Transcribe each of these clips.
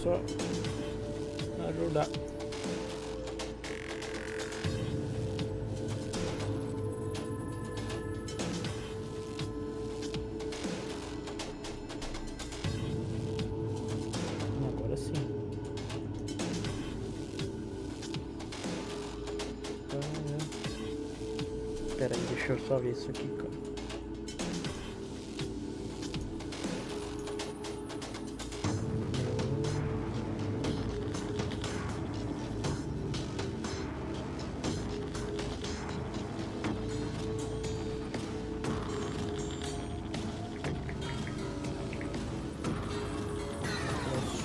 só ajudar. Agora sim. Pera aí, deixa eu só ver isso aqui, cara.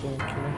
Som aqui, né?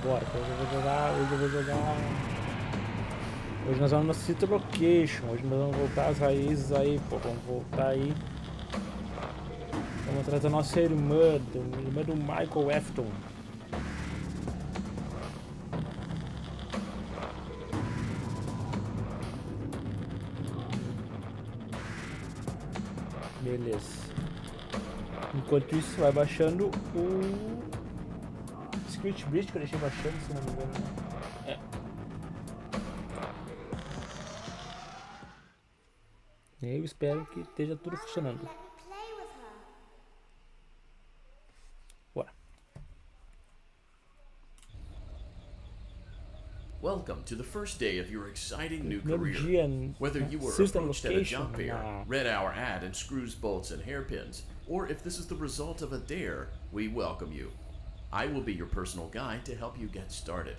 Bora, hoje nós vamos no City Location, hoje nós vamos voltar às raízes aí, pô, vamos voltar aí. Vamos atrás da nossa irmã do Michael Afton. Beleza. Enquanto isso, vai baixando o Security Breach que eu deixei baixando, se não me engano. É. Eu espero que esteja tudo funcionando. Bora. Welcome to the first day of your exciting new career. Whether you were approached at a job fair, read our ad and screws, bolts, and hairpins, or if this is the result of a dare, we welcome you. I will be your personal guide to help you get started.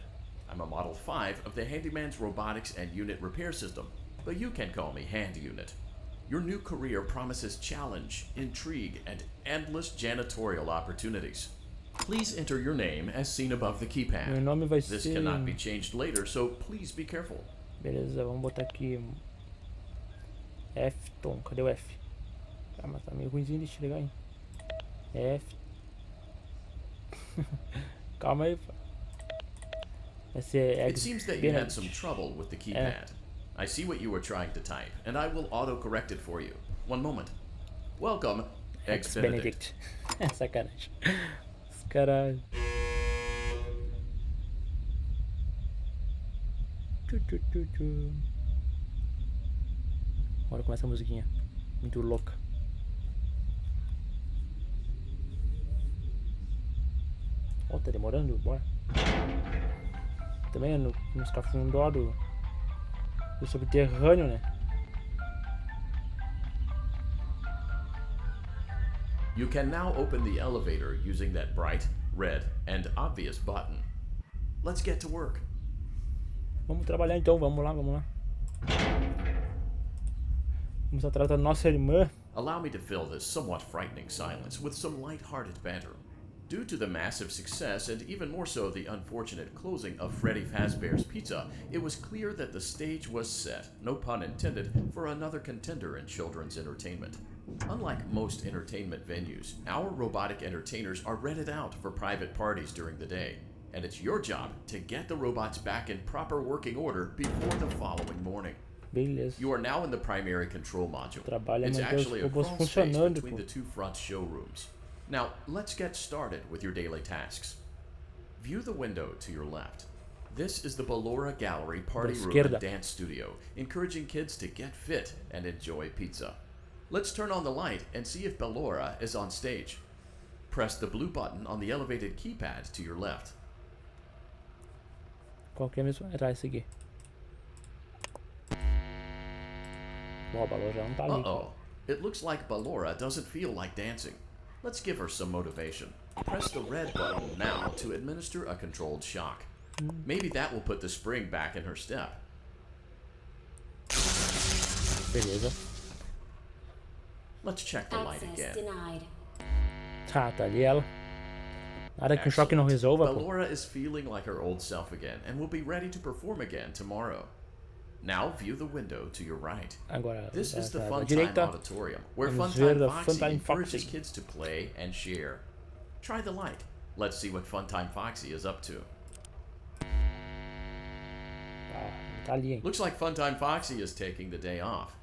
I'm a Model 5 of the Handyman's Robotics and Unit Repair System, but you can call me Hand Unit. Your new career promises challenge, intrigue, and endless janitorial opportunities. Please enter your name as seen above the keypad. Meu nome vai This ser... cannot be changed later, so please be careful. Beleza, vamos botar aqui Afton, cadê o F? Ah, mas tá meio ruimzinho de enxergar, hein? F. Calma aí. Esse é It seems that you had some trouble with the keypad. I see what you were trying to type, and I will auto-correct it for you. One moment. Welcome, Ex-Benedict. Sacanagem. Caralho. Agora começa a musiquinha. Muito louca. Ó, tá demorando? Bora. Também nos cafundó do subterrâneo, né? You can now open the elevator using that bright, red, and obvious button. Let's get to work. Vamos trabalhar então, vamos lá. Vamos atrás da nossa irmã. Allow me to fill this somewhat frightening silence with some light-hearted banter. Due to the massive success, and even more so the unfortunate closing of Freddy Fazbear's Pizza, it was clear that the stage was set, no pun intended, for another contender in children's entertainment. Unlike most entertainment venues, our robotic entertainers are rented out for private parties during the day, and it's your job to get the robots back in proper working order before the following morning. Beleza. You are now in the primary control module. Trabalho é It's manter os actually a robôs crawl space funcionando, between the two front showrooms. Now, let's get started with your daily tasks. View the window to your left. This is the Ballora Gallery Party Room and Dance Studio, encouraging kids to get fit and enjoy pizza. Let's turn on the light and see if Ballora is on stage. Press the blue button on the elevated keypad to your left. Qual que é mesmo? Era esse aqui. Bom, a Ballora já não tá ali. Uh-oh. It looks like Ballora doesn't feel like dancing. Let's give her some motivation. Press the red button now to administer a controlled shock. Maybe that will put the spring back in her step. Beleza. Let's check the light again. Tá ali ela. Nada que um choque não resolva, pô. Bellora is feeling like her old self again and will be ready to perform again tomorrow. Now view the window to your right. Agora, this is the Funtime direita, Auditorium, where vamos Funtime ver Foxy Funtime encourages Foxy. kids to play and share. Try the light. Let's see what Funtime Foxy is up to. Tá ali, hein? Looks like Funtime Foxy is taking the day off.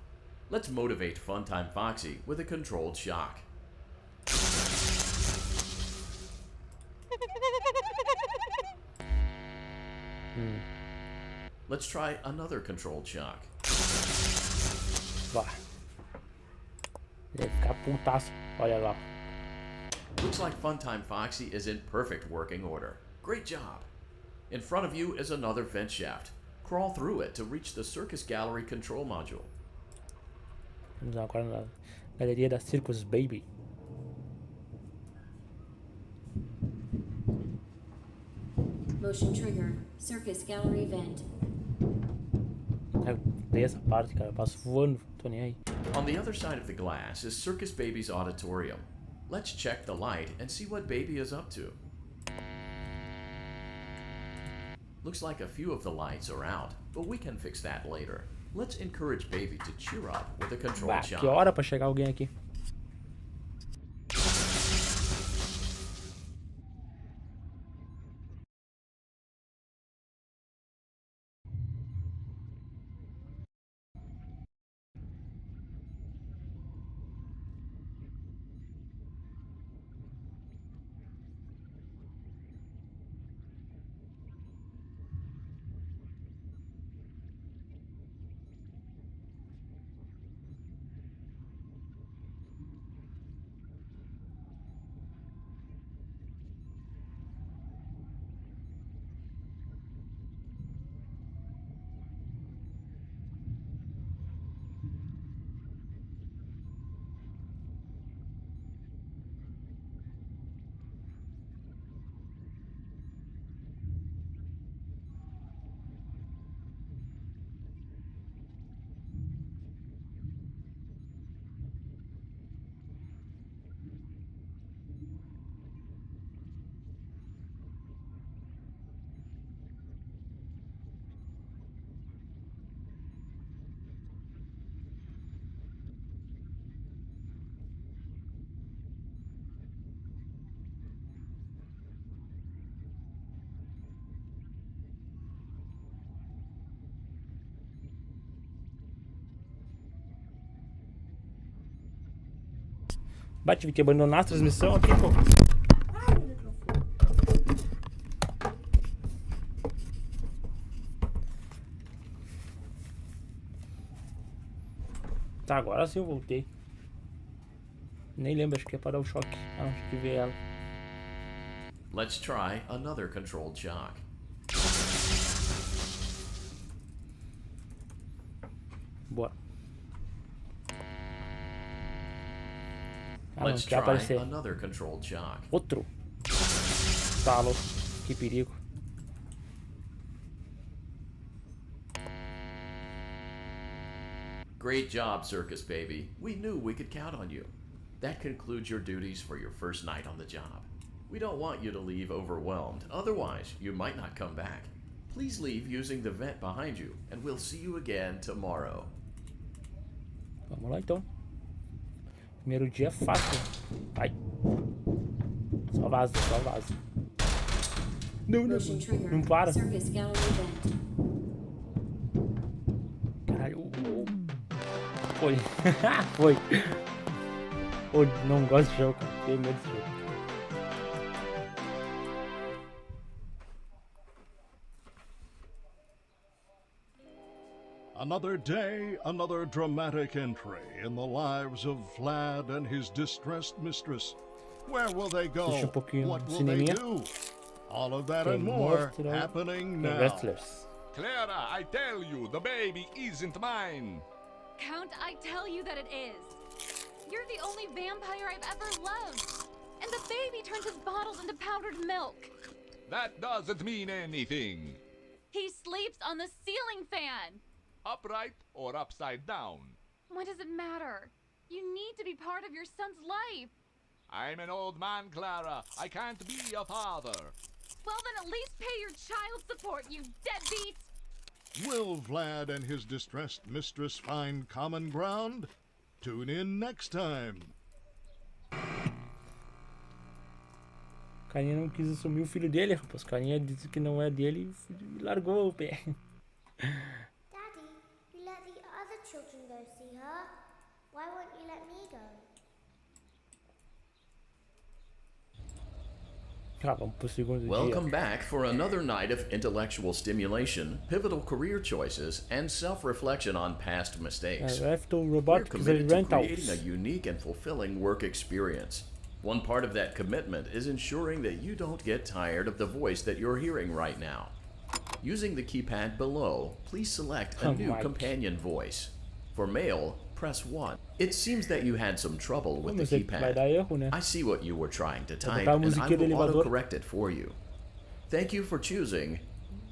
Let's motivate Funtime Foxy with a controlled shock. Let's try another controlled shock. Vai. Ele vai ficar putaço. Olha lá. Looks like Funtime Foxy is in perfect working order. Great job. In front of you is another vent shaft. Crawl through it to reach the Circus Gallery control module. Vamos agora na galeria da Circus Baby. Motion trigger. Circus Gallery vent. Dei essa parte, cara. Eu passo voando. Tô nem aí. On the other side of the glass is Circus Baby's auditorium. Let's check the light and see what Baby is up to. Looks like a few of the lights are out, but we can fix that later. Let's encourage Baby to cheer up with a controlled shot. Que hora pra chegar alguém aqui. Tive que abandonar a transmissão aqui, pô. Tá, agora sim eu voltei. Nem lembro, acho que ia parar o choque. Ah, não, acho que ver ela. Let's try another controlled shock. Boa. Ah, Let's não, quer aparecer. Another controlled shock. Outro. Tá louco. Que perigo. Great job, Circus Baby. We knew we could count on you. That concludes your duties for your first night on the job. We don't want you to leave overwhelmed, otherwise you might not come back. Please leave using the vent behind you, and we'll see you again tomorrow. Vamos lá então. Primeiro dia fácil. Vai. Só vaza, só vaza. Não, não, não para. Caralho. Foi. Foi. Oh, não gosto de jogo, cara. Tenho medo desse jogo. Another day, another dramatic entry in the lives of Vlad and his distressed mistress. Where will they go? What will they do? All of that and more happening now. Clara, I tell you, the baby isn't mine. Count, I tell you that it is. You're the only vampire I've ever loved. And the baby turns his bottles into powdered milk. That doesn't mean anything. He sleeps on the ceiling fan. Upright or upside down? What does it matter? You need to be part of your son's life. I'm an old man, Clara. I can't be a father. Well, then at least pay your child support, you deadbeat! Will Vlad and his distressed mistress find common ground? Tune in next time. Carinha não quis assumir o filho dele, rapaz. Carinha disse que não é dele e largou o pé. Daddy, you let the other children go see her. Why won't you let me go? Welcome back for another night of intellectual stimulation, pivotal career choices, and self-reflection on past mistakes. We're committed to creating a unique and fulfilling work experience. One part of that commitment is ensuring that you don't get tired of the voice that you're hearing right now. Using the keypad below, please select a new companion voice. For male, press 1. It seems that you had some trouble with the keypad. I see what you were trying to type, and I will auto-correct it for you. Thank you for choosing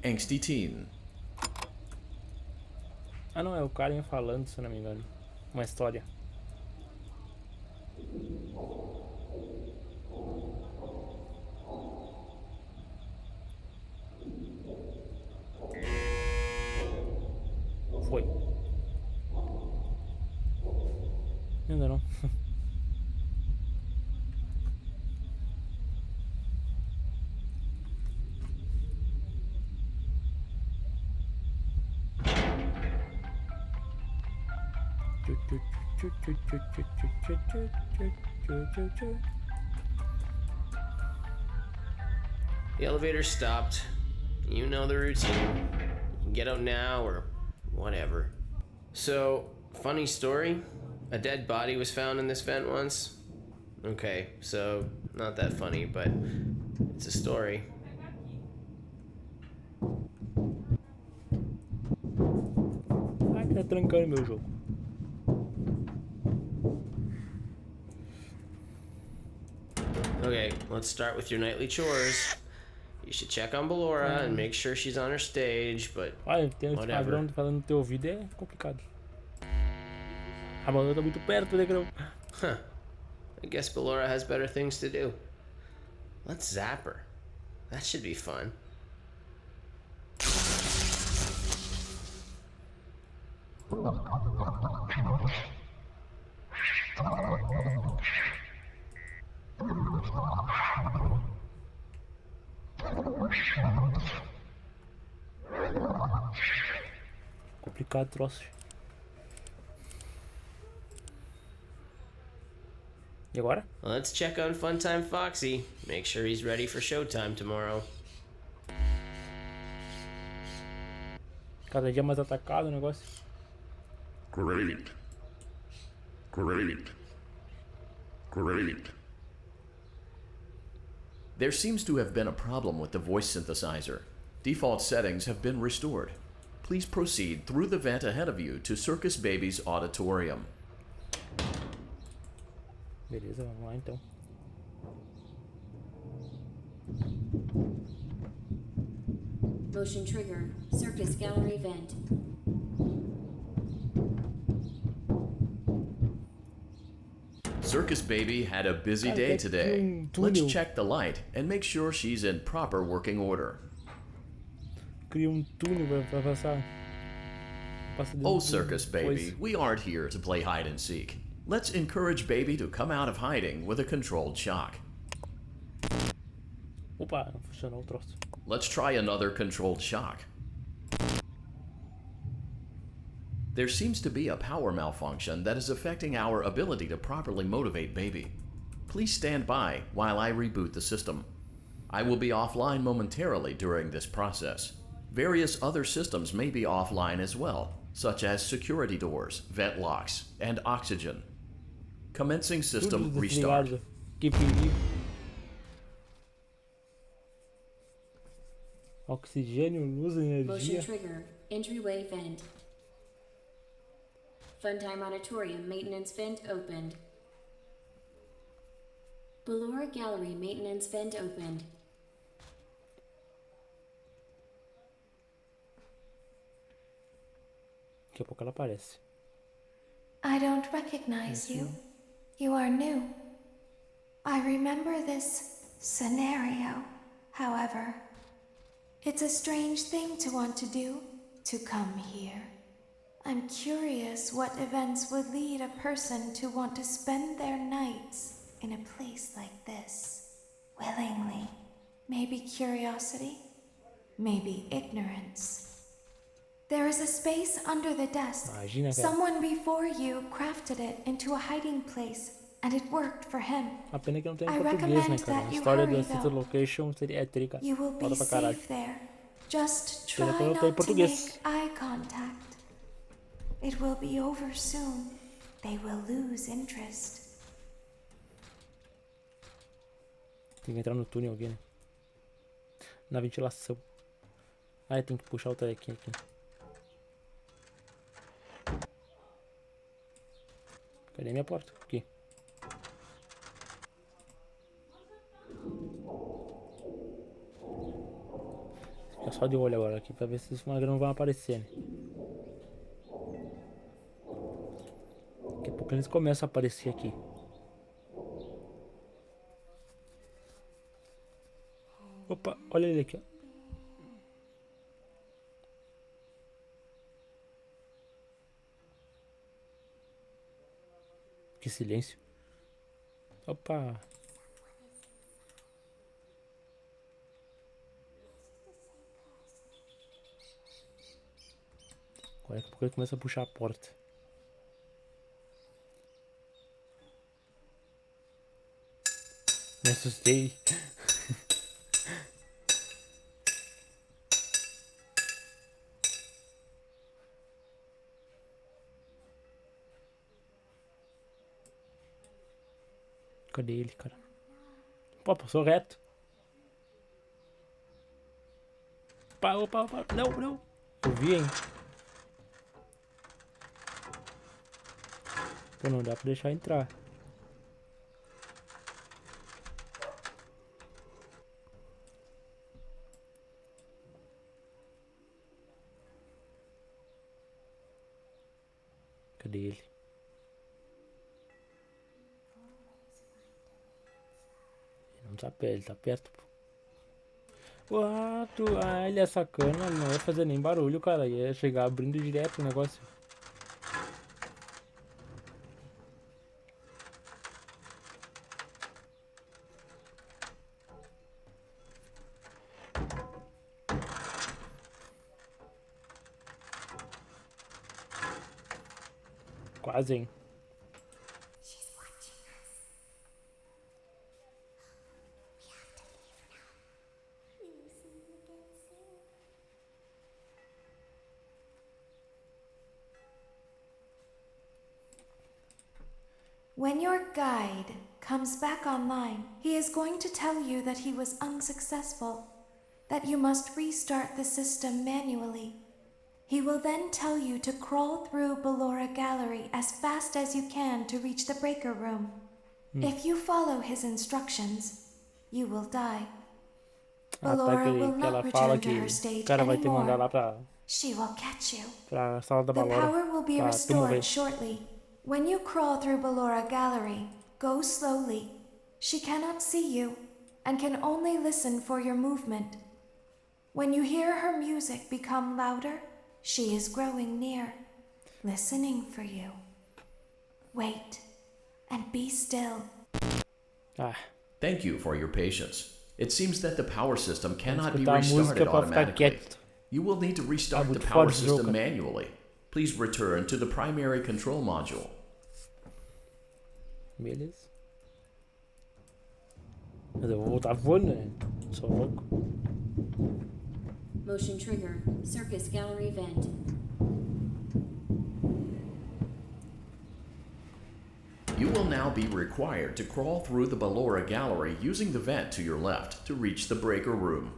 Angsty Teen. Ah, não, é o carinha falando, se eu não me engano. Uma história. Foi. Ainda não. The elevator stopped. You know the routine. You can get out now or whatever. So, funny story. A dead body was found in this vent once. Okay, so not that funny, but it's a story. Ai, que tá trancando meu jogo. Okay, let's start with your nightly chores. You should check on Ballora and make sure she's on her stage, but olha, tem um padrão falando no teu ouvido, é complicado. A Ballora tá muito perto, negrão. Huh. I guess Ballora has better things to do. Let's zap her. That should be fun. Complicado troço. E agora? Let's check on Funtime Foxy. Make sure he's ready for showtime tomorrow. Cada dia mais atacado o negócio. Great. Great. Great. There seems to have been a problem with the voice synthesizer. Default settings have been restored. Please proceed through the vent ahead of you to Circus Baby's auditorium. Beleza, vamos lá então. Motion trigger. Circus gallery vent. Circus Baby had a busy day today. Let's check the light and make sure she's in proper working order. Cria túnel pra passar. Oh, Circus Baby, we aren't here to play hide and seek. Let's encourage Baby to come out of hiding with a controlled shock. Opa, não funcionou o troço. Let's try another controlled shock. There seems to be a power malfunction that is affecting our ability to properly motivate Baby. Please stand by while I reboot the system. I will be offline momentarily during this process. Various other systems may be offline as well, such as security doors, vent locks, and oxygen. Commencing system restart. Que perigo. Oxigênio, luz, energia. Motion trigger. Entryway vent. Funtime Auditorium maintenance vent opened. Ballora Gallery maintenance vent opened. Daqui a pouco ela aparece. I don't recognize you. You are new. I remember this scenario, however. It's a strange thing to want to do, to come here. I'm curious what events would lead a person to want to spend their nights in a place like this. Willingly. Maybe curiosity, maybe ignorance. There is a space under the desk. Imagina, cara. Someone before you crafted it into a hiding place, and it worked for him. A pena que não tem I em português, né, recommend cara? that A you história do hurry, Assisted though. Location seria trica. You will be Foda pra caralho. safe there. Just try Pena que não tem em not to português. make eye contact. It will be over soon. They will lose interest. Tem que entrar no túnel alguém, né? Na ventilação. Ah, tem que puxar o telequinho aqui. Cadê minha porta? Aqui. Fica só de olho agora aqui pra ver se os magros não vão aparecer, né? Daqui a pouco eles começam a aparecer aqui. Opa, olha ele aqui, ó. Que silêncio. Opa. Agora daqui a pouco ele começa a puxar a porta. Me assustei. Cadê ele, cara? Pô, passou reto. Opa, opa, opa. Não, não. Eu vi, hein? Pô, não dá pra deixar entrar. Cadê ele? Ele não tá perto, ele tá perto, pô. Ele é sacana, ele não ia fazer nem barulho, cara. Ia chegar abrindo direto o negócio. Quase, hein? When your guide comes back online, he is going to tell you that he was unsuccessful, that you must restart the system manually. He will then tell you to crawl through Ballora Gallery as fast as you can to reach the breaker room. If you follow his instructions, you will die. Ballora will not return to her state anymore. She will catch you. Pra sala da The Ballora. power will be Pra tu restored morrer. shortly. When you crawl through Ballora Gallery, go slowly. She cannot see you and can only listen for your movement. When you hear her music become louder, she is growing near, listening for you. Wait and be still. Thank you for your patience. It seems that the power system cannot be escutar a música restarted pra ficar automatically. quieto. You will need to restart the muito power forte esse jogo, system cara. manually. Please return to the primary control module. Beleza. Mas eu vou voltar voando, né? Sou louco. Motion trigger. Circus gallery vent. You will now be required to crawl through the Ballora Gallery using the vent to your left to reach the breaker room.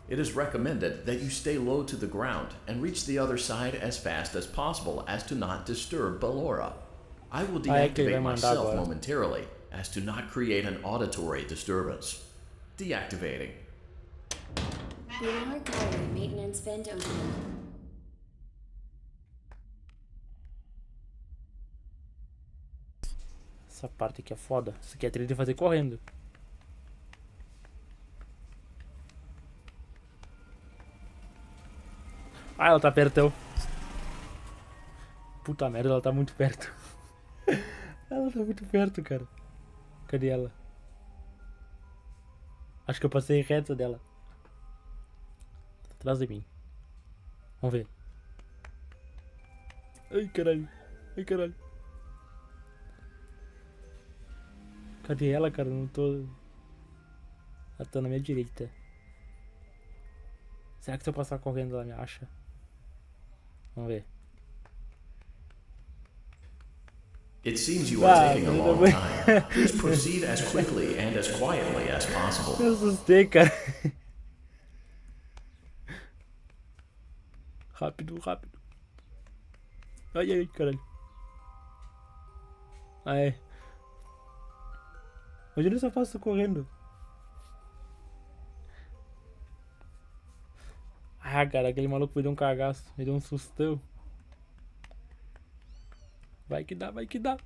It is recommended that you stay low to the ground and reach the other side as fast as possible as to not disturb Ballora. I will deactivate myself momentarily as to not create an auditory disturbance. Deactivating. Ballora gallery maintenance vent open. Essa parte aqui é foda. Isso aqui é trilha de fazer correndo. Ah, ela tá perto. Puta merda, ela tá muito perto. Ela tá muito perto, cara. Cadê ela? Acho que eu passei reto dela. Tá atrás de mim. Vamos ver. Ai, caralho. Ai, caralho. Cadê ela, cara? Não tô... Ela tá na minha direita. Será que se eu passar correndo ela me acha? Vamos ver. It seems you are taking a long time. Please proceed as quickly and as quietly as possible. Eu assustei, cara. Rápido, rápido. Ai, ai, caralho. Ai. Imagina se eu faço correndo. Ah, cara, aquele maluco me deu um cagaço. Me deu um sustão. Vai que dá, vai que dá.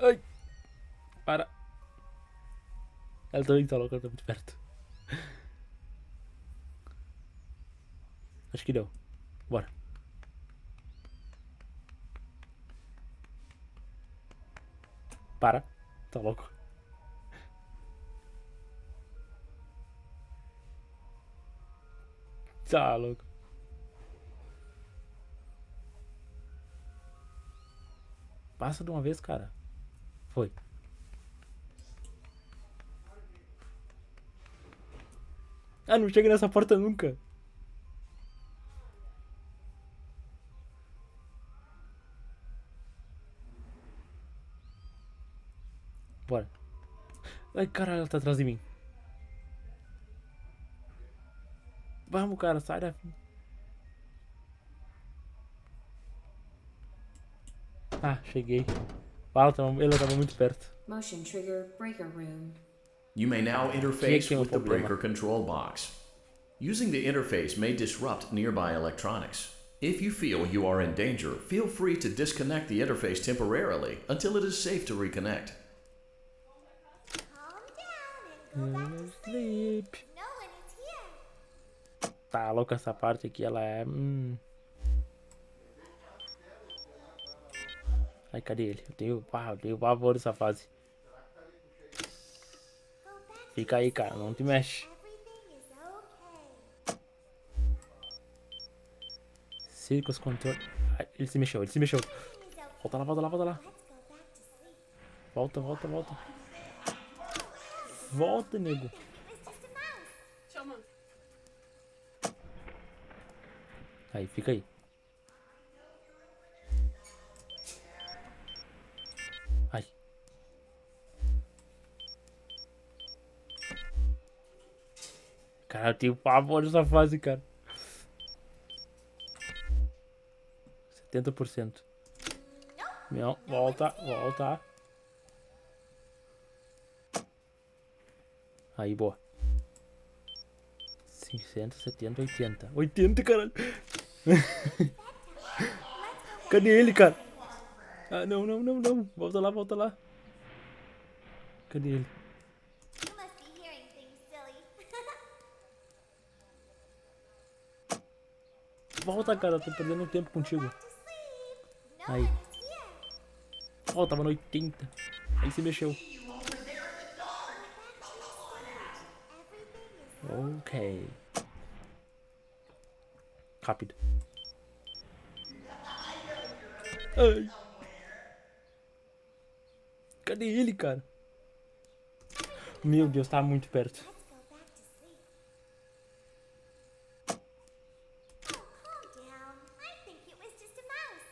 Ai. Para. Ela também tá louca, ela tá muito perto. Acho que deu. Bora. Para. Tá louco. Tá louco. Passa de uma vez, cara. Foi. Ah, não chega nessa porta nunca. Bora. Ai, caralho, ela tá atrás de mim. Vamos, cara, sai da... Ah, cheguei. Ela tava muito perto. Motion trigger breaker room. You may now interface with the breaker control box. Using the interface may disrupt nearby electronics. If you feel you are in danger, feel free to disconnect the interface temporarily until it is safe to reconnect. Calm down and go back to sleep. No one is here. Tá louca essa parte aqui, ela é... Ai, cadê ele? Eu tenho pavor dessa fase. Fica aí, cara, não te mexe. Círculos, controle... Ai, ele se mexeu, ele se mexeu. Volta lá, volta lá, volta lá. Volta, volta, volta. Volta, nego. Aí, fica aí. Ai. Cara, eu tenho pavor dessa fase, cara. 70%. Não, volta, volta. Aí, boa. 60, 70, 80. 80, caralho. Cadê ele, cara? Ah, não, não, não, não. Volta lá, volta lá. Cadê ele? You must be hearing things, silly. Volta, cara. Eu tô perdendo tempo contigo. To sleep. No Aí. one is here. Ó, tava no 80. Aí se mexeu. Ok. Rápido. Ai. Cadê ele, cara? Meu Deus, tá muito perto. Let's go back to sleep. Oh, calm down. I think it was just a mouse.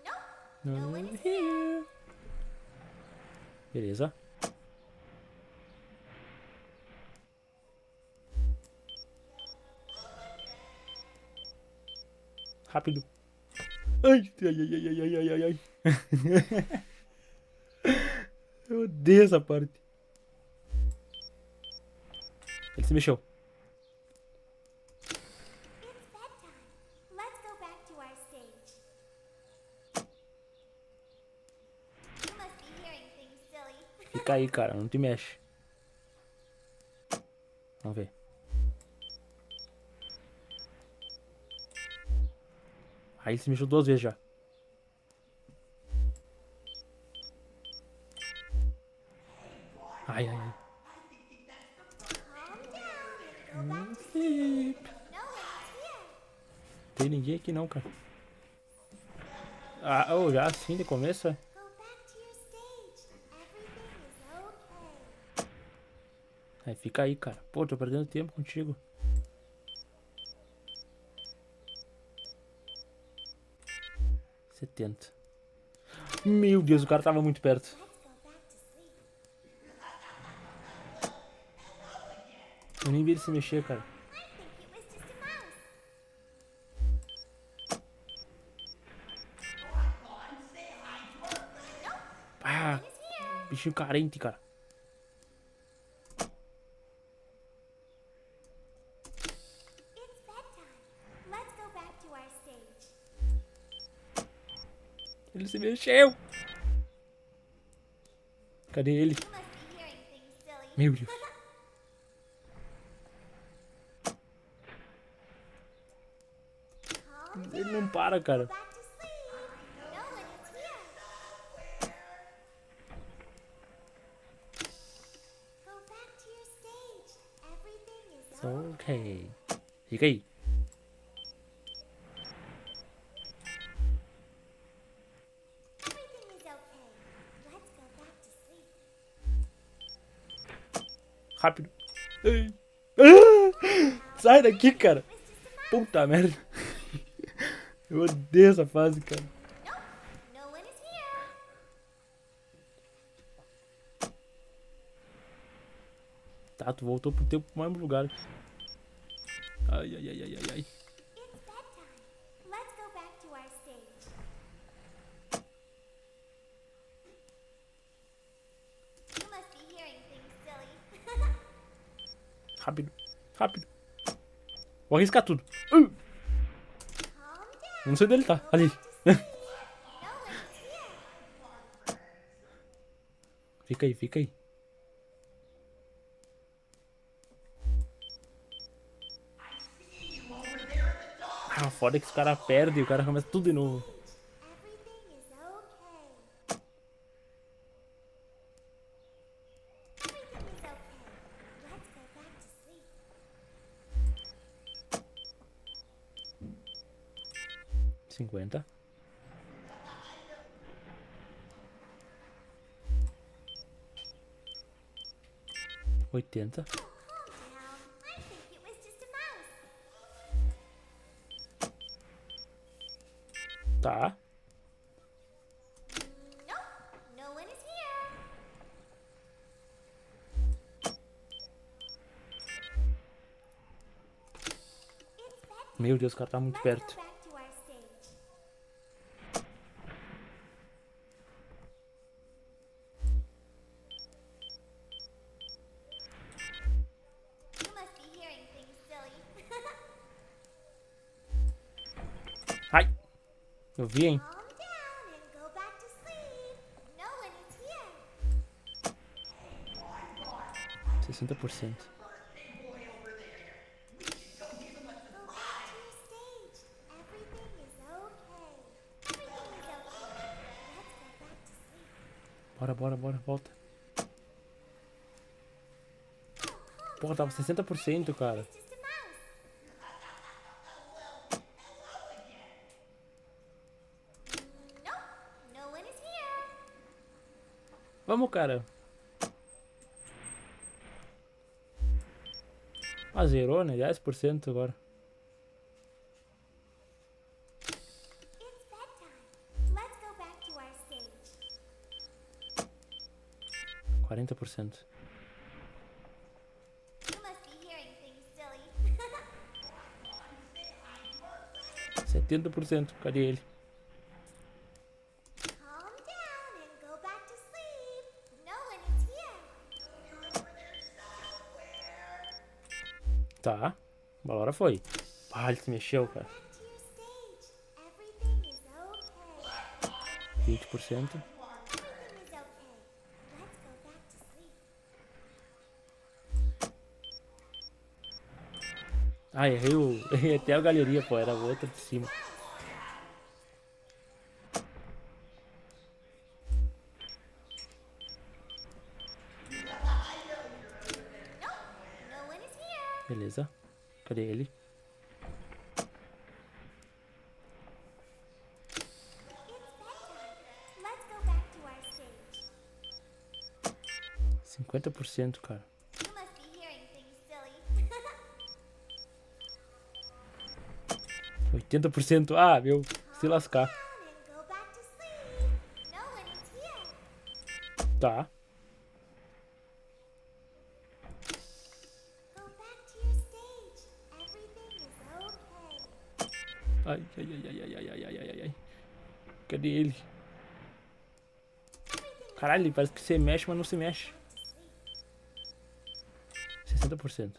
Nope. No one here. Beleza. Rápido. Ai, ai, ai, ai, ai, ai, ai, ai. Eu odeio essa parte. Ele se mexeu. It's Fica aí, cara. Não te mexe. Vamos ver. Aí ele se mexeu 2 vezes já. Ai, ai, ai. Tem ninguém aqui não, cara. Ah, oh, já assim de começo, é? Aí fica aí, cara. Pô, tô perdendo tempo contigo. $70. Meu Deus, o cara tava muito perto. Eu nem vi ele se mexer, cara. Ah, bichinho carente, cara. Ele se mexeu. Cadê ele? Meu Deus. Ele não para, cara. Ok. Fica aí. Rápido. Ai. Ah! Sai daqui, cara. Puta merda. Eu odeio essa fase, cara. Tá, tu voltou pro teu mesmo lugar. Ai, ai, ai, ai, ai, ai. Rápido, rápido. Vou arriscar tudo. Não sei onde ele tá. Ali. Fica aí, fica aí. Ah, foda que os caras perdem e o cara começa tudo de novo. $50. $80. Tá. Meu Deus, o cara tá muito perto. Ai! Eu vi, hein? 60%. Bora, bora, bora, volta. Porra, tava 60%, cara. Vamos, cara. Ah, zerou, né? 10% agora. $40%. 70%. Cadê ele? Tá. Agora foi. Ah, ele se mexeu, cara. 20%. Ah, errei até a galeria, pô. Era a outra de cima. Beleza. Cadê ele? Let's go back to our stage. 50%, cara. You must be hearing things, silly. 80%. Ah, meu. Se lascar. Down and go back to sleep. No one is here. Tá. Go back to your stage. Everything is okay. Ai, ai, ai, ai, ai, ai, ai, ai, ai, ai. Cadê ele? Caralho, ele parece que você mexe, mas não se mexe. 60%.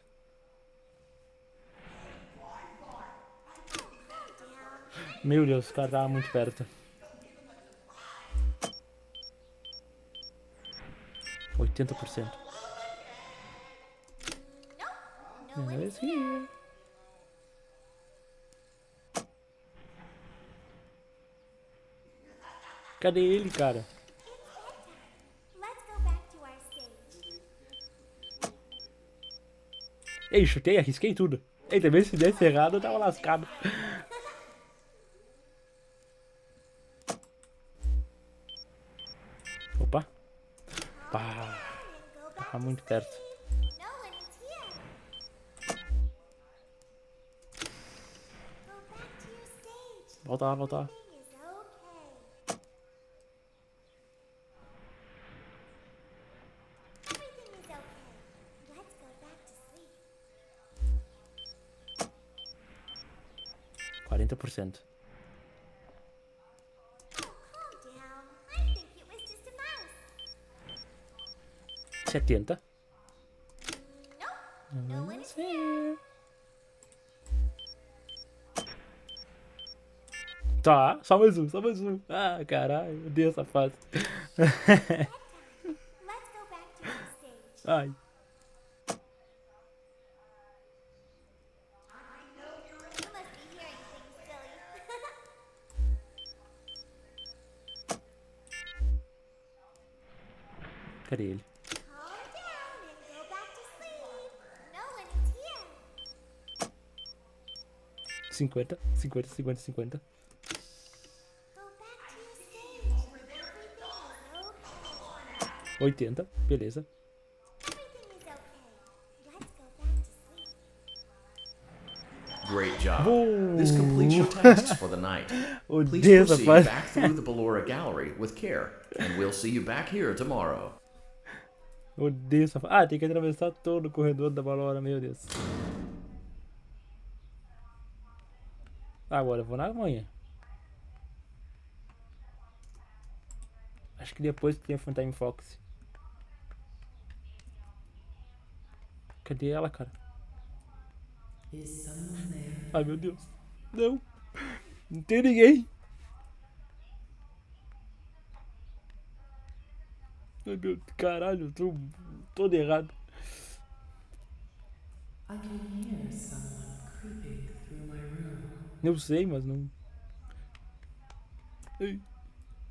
Meu Deus, o cara tava muito perto. 80%. Não é assim. Cadê ele, cara? Let's go back to our stage. Ei, chutei, arrisquei tudo. Ei, também se desse errado, eu tava lascado. Opa. Pá. Tava muito perto. No one is here. Go back to your stage. Volta lá, volta lá. Everything is okay. Everything is okay. Let's go back to sleep. 40%. Oh, calm down. I think it was just a mouse. 70. Nope. No one is here. Tá, só mais um, só mais um. Ah, caralho, eu odeio essa fase. Let's go back to our stage. Ai. You must be hearing things, silly. Cadê ele? Calm down and go back to sleep. No one is here. 50, 50, 50, 50. Go back to your stage. Everything is okay. 80, beleza. Everything is okay. Let's go back to sleep. Great job. This completes your tasks for the night. Please Odeio essa proceed fase. back through the Ballora Gallery with care, and we'll see you back here tomorrow. Odeio essa fase. Ah, tem que atravessar todo o corredor da Ballora, meu Deus. Agora eu vou na manhã. Acho que depois que tem a Funtime Fox. Cadê ela, cara? Ai, meu Deus. Não. Não tem ninguém. Ai, meu caralho, eu tô todo errado. Eu sei, mas não. Ai.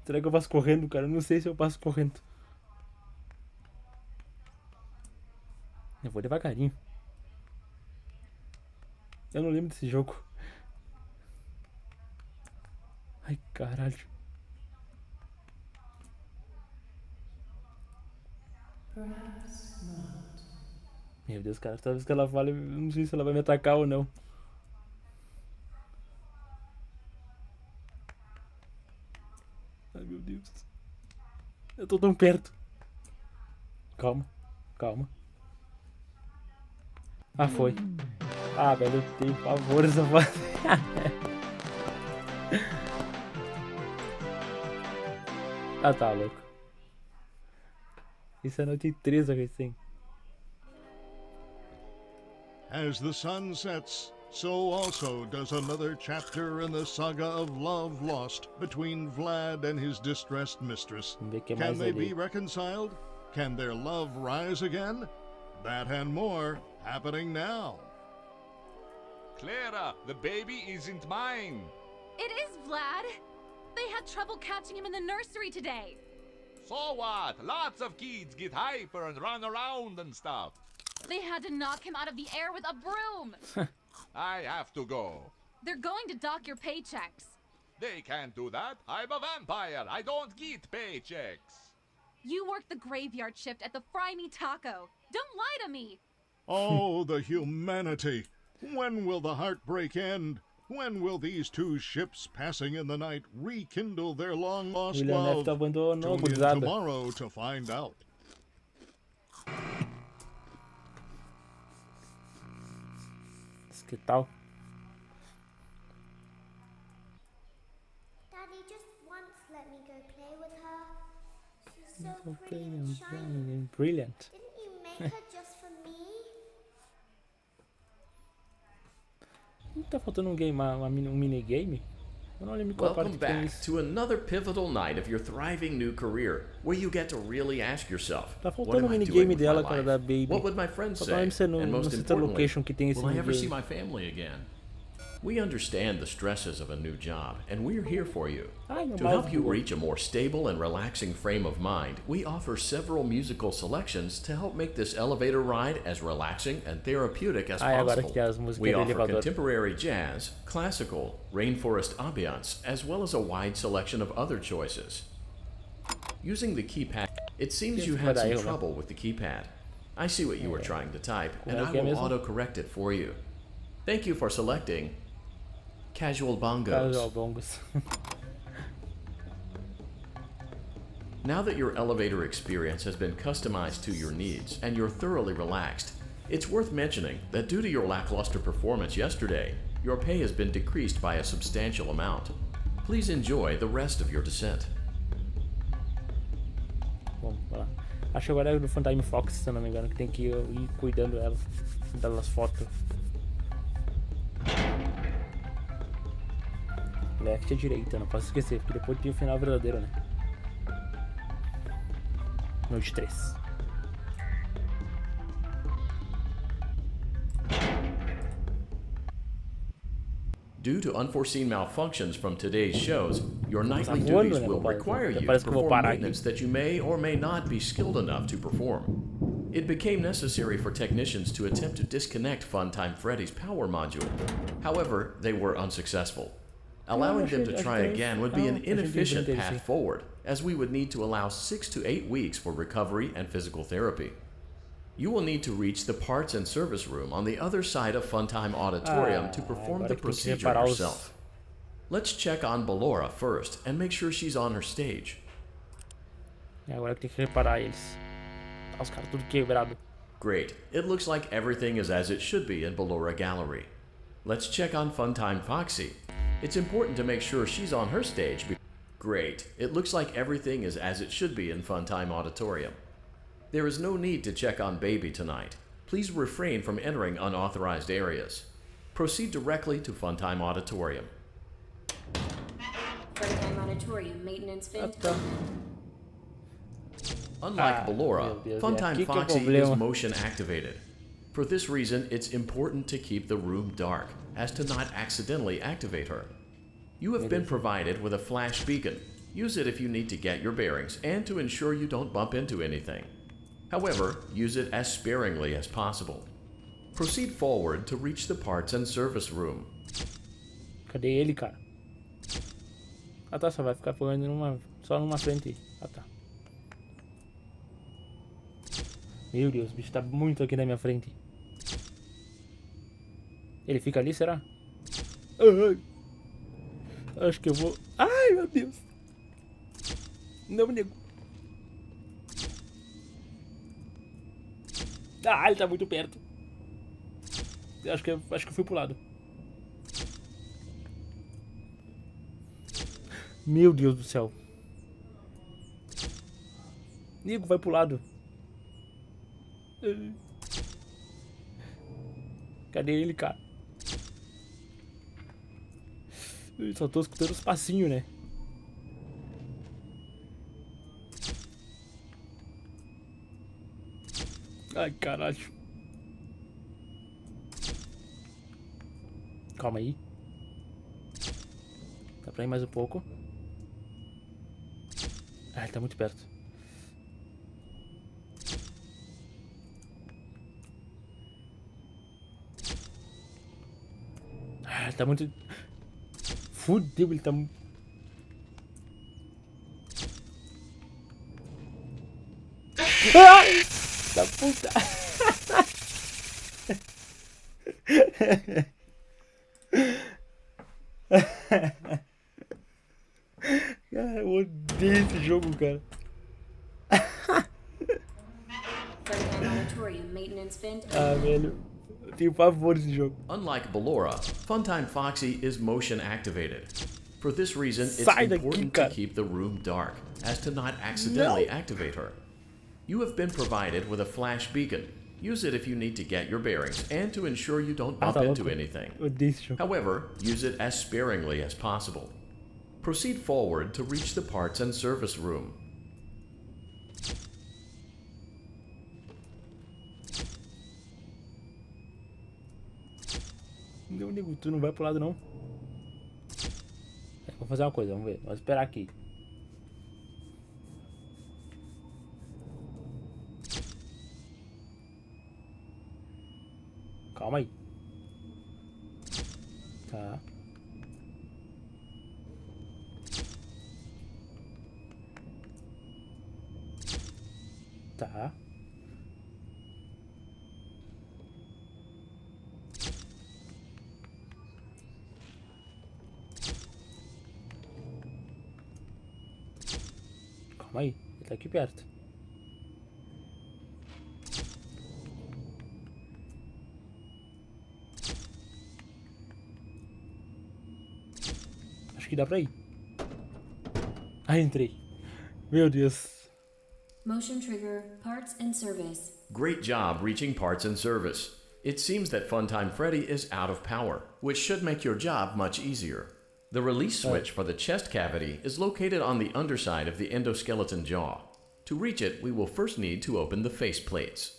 Será que eu passo correndo, cara? Eu não sei se eu passo correndo. Eu vou devagarinho. Eu não lembro desse jogo. Ai, caralho. Meu Deus, cara, toda vez que ela fala, eu não sei se ela vai me atacar ou não. Ai, meu Deus. Eu tô tão perto. Calma, calma. Ah, foi. Ah, velho, eu tenho pavor dessa fase. Ah, tá louco. Isso é noite 13 recém. As the sun sets, so also does another chapter in the saga of love lost between Vlad and his distressed mistress. Can they be reconciled? Can their love rise again? That and more happening now. Clara, the baby isn't mine. It is, Vlad. They had trouble catching him in the nursery today. So what? Lots of kids get hyper and run around and stuff. They had to knock him out of the air with a broom. I have to go. They're going to dock your paychecks. They can't do that. I'm a vampire. I don't get paychecks. You work the graveyard shift at the Fry Me Taco. Don't lie to me. Oh, the humanity. When will the heartbreak end? When will these two ships passing in the night rekindle their long-lost love? Tune in tomorrow to find out. Que tal? Daddy, just once let me go play with her. She's so pretty and shiny. Brilliant. Didn't you make her just for me? Não tá faltando um minigame? Welcome back to another pivotal night of your thriving new career, where you get to really ask yourself, what am I doing with my life? What would my friends say? And most importantly, will I ever see my family again? We understand the stresses of a new job, and we're here for you. To help you reach a more stable and relaxing frame of mind, we offer several musical selections to help make this elevator ride as relaxing and therapeutic as possible. We offer contemporary jazz, classical, rainforest ambiance, as well as a wide selection of other choices. Using the keypad, it seems you had some trouble with the keypad. I see what you were trying to type, and I will auto-correct it for you. Thank you for selecting Casual Bongos. Now that your elevator experience has been customized to your needs and you're thoroughly relaxed, it's worth mentioning that due to your lackluster performance yesterday, your pay has been decreased by a substantial amount. Please enjoy the rest of your descent. Bom, lá. Acho que agora é do Phantom Fox, se eu não me engano, que tem que ir cuidando delas fotos. Left à direita, não posso esquecer, porque depois tem o final verdadeiro, né? Noite 3. Due to unforeseen malfunctions from today's shows, your nightly duties will require you to perform maintenance that you may or may not be skilled enough to perform. It became necessary for technicians to attempt to disconnect Funtime Freddy's power module. However, they were unsuccessful. Allowing them to try again would be an inefficient path forward, as we would need to allow 6 to 8 weeks for recovery and physical therapy. You will need to reach the parts and service room on the other side of Funtime Auditorium to perform the procedure yourself. Let's check on Ballora first and make sure she's on her stage. Agora tem que reparar eles. Tá os caras tudo quebrado. Great. It looks like everything is as it should be in Ballora Gallery. Let's check on Funtime Foxy. It's important to make sure she's on her stage. Great. It looks like everything is as it should be in Funtime Auditorium. There is no need to check on Baby tonight. Please refrain from entering unauthorized areas. Proceed directly to Funtime Auditorium. Funtime Auditorium, maintenance vent. Unlike Ballora, Funtime Foxy is motion activated. For this reason, it's important to keep the room dark, as to not accidentally activate her. You have been provided with a flash beacon. Use it if you need to get your bearings and to ensure you don't bump into anything. However, use it as sparingly as possible. Proceed forward to reach the parts and service room. Cadê ele, cara? Ah tá, só vai ficar pulando só numa frente. Ah tá. Meu Deus, o bicho tá muito aqui na minha frente. Ele fica ali, será? Ai. Acho que eu vou... Ai, meu Deus. Não, nego. Ah, ele tá muito perto. Acho que eu fui pro lado. Meu Deus do céu. Nego, vai pro lado. Cadê ele, cara? Eu só tô escutando os passinhos, né? Ai, caralho. Calma aí. Dá pra ir mais um pouco. Ah, ele tá muito perto. Ah, ele tá muito... Fudeu, ele tá... Ai! Da puta! Cara, eu odeio esse jogo, cara. Ah, velho. Eu tenho pavor desse jogo. Unlike Ballora, Funtime Foxy is motion activated. For this reason, it's Sai daqui, important cara. to keep the room dark, as to not accidentally activate her. You have been provided with a flash beacon. Use it if you need to get your bearings and to ensure you don't bump into anything. Eu odeio esse jogo. However, use it as sparingly as possible. Proceed forward to reach the parts and service room. Meu nego, tu não vai pro lado não. Vou fazer uma coisa, vamos ver. Vamos esperar aqui. Calma aí. Tá. Tá. Calma aí, ele tá aqui perto. Acho que dá pra ir. Ah, entrei. Meu Deus. Motion trigger, parts and service. Great job reaching parts and service. It seems that Funtime Freddy is out of power, which should make your job much easier. The release switch for the chest cavity is located on the underside of the endoskeleton jaw. To reach it, we will first need to open the face plates.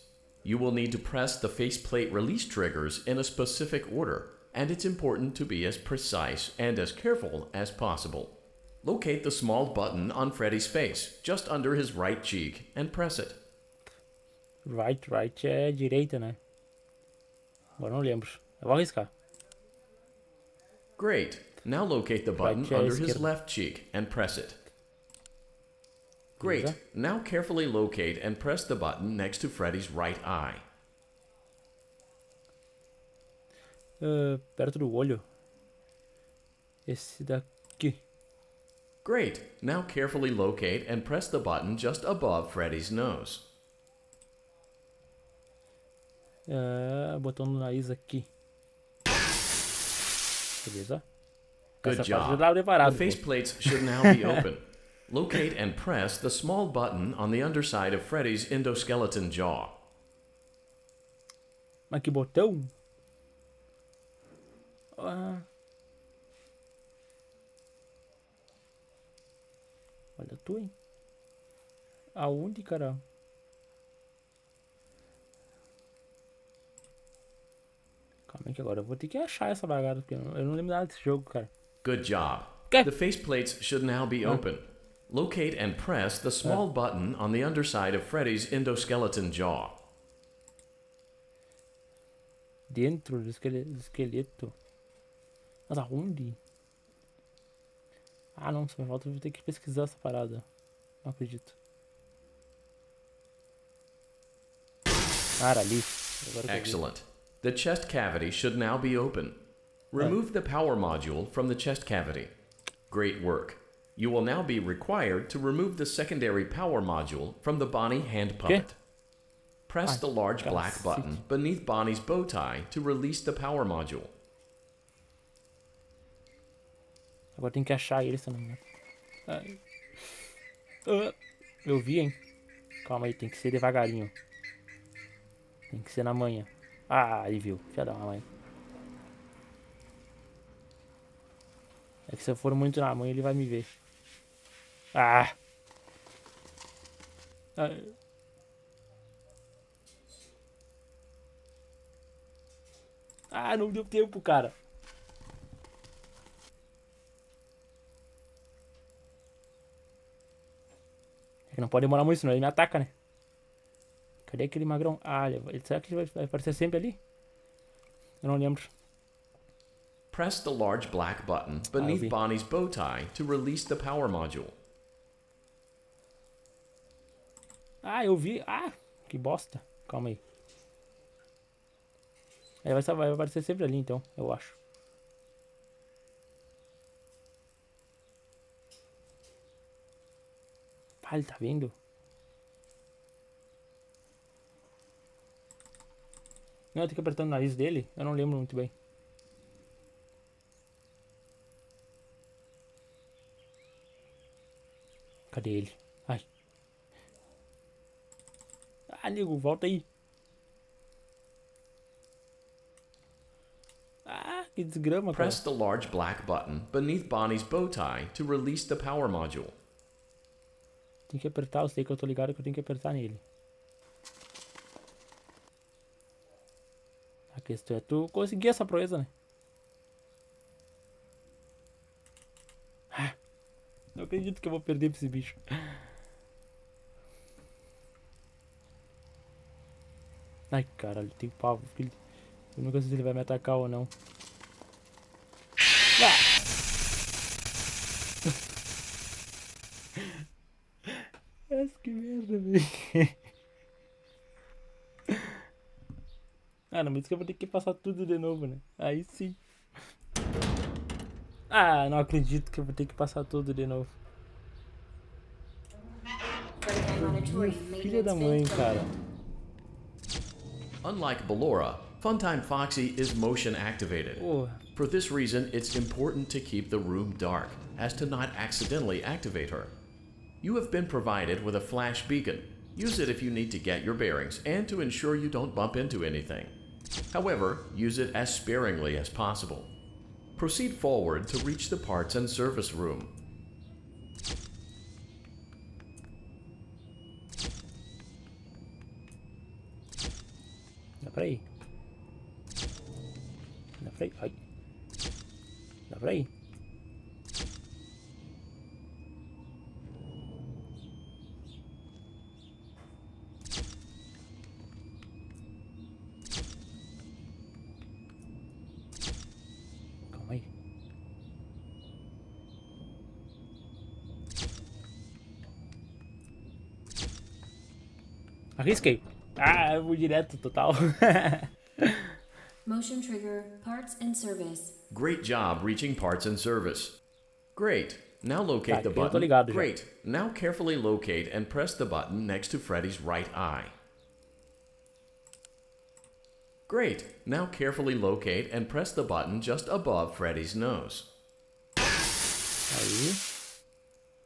You will need to press the faceplate release triggers in a specific order, and it's important to be as precise and as careful as possible. Locate the small button on Freddy's face, just under his right cheek, and press it. Right é direita, né? Agora não lembro. Eu vou arriscar. Great. Now locate the button under his left cheek and press it. Great. Now carefully locate and press the button next to Freddy's right eye. Perto do olho. Esse daqui. Great. Now carefully locate and press the button just above Freddy's nose. Botão no nariz aqui. Beleza. Good job. The faceplates should now be open. Locate and press the small button on the underside of Freddy's endoskeleton jaw. Mas que botão? Olha tu, hein? Aonde, cara? Calma aí que agora eu vou ter que achar essa bagada, porque eu não lembro nada desse jogo, cara. Good job. The faceplates should now be open. Locate and press the small button on the underside of Freddy's endoskeleton jaw. Dentro do esqueleto. Mas aonde? Ah, não, só me falta eu vou ter que pesquisar essa parada. Não acredito. Ah, ali. Excellent. The chest cavity should now be open. Remove the power module from the chest cavity. Great work. You will now be required to remove the secondary power module from the Bonnie hand puppet. Press the large black button beneath Bonnie's bow tie to release the power module. Agora tem que achar ele, se não me engano. Eu vi, hein? Calma aí, tem que ser devagarinho. Tem que ser na manhã. Ah, aí viu. Filha da mãe. É que se eu for muito na mãe, ele vai me ver. Ah! Ah, não deu tempo, cara. que não pode demorar muito, senão ele me ataca, né? Cadê aquele magrão? Ah, será que ele vai aparecer sempre ali? Eu não lembro. Press the large black button beneath Bonnie's bow tie to release the power module. Ah, eu vi. Ah, que bosta. Calma aí. Ele vai aparecer sempre ali, então, eu acho. Ah, ele tá vendo? Não, eu tenho que apertar o nariz dele? Eu não lembro muito bem. Cadê ele? Ai. Ah, nego, volta aí. Ah, que desgrama, cara. Press the large black button beneath Bonnie's bow tie to release the power module. Tem que apertar, eu sei que eu tô ligado que eu tenho que apertar nele. A questão é tu conseguir essa proeza, né? Ah, não acredito que eu vou perder pra esse bicho. Ai, caralho, tem pavo. Eu nunca sei se ele vai me atacar ou não. Ah! Nossa, que merda, velho. Ah, não, mas isso que eu vou ter que passar tudo de novo, né? Aí sim. Ah, não acredito que eu vou ter que passar tudo de novo. Filha da mãe, cara. Unlike Ballora, Funtime Foxy is motion activated. For this reason, it's important to keep the room dark, as to not accidentally activate her. You have been provided with a flash beacon. Use it if you need to get your bearings and to ensure you don't bump into anything. However, use it as sparingly as possible. Proceed forward to reach the parts and service room. Dá pra ir. Dá pra ir. Ai. Dá pra ir. Calma aí. Arrisquei. Ah, eu vou direto, total. Motion trigger, parts and service. Great job reaching parts and service. Great. Now locate the eu tô button. ligado já. Great. Now carefully locate and press the button next to Freddy's right eye. Great. Now carefully locate and press the button just above Freddy's nose. Aí.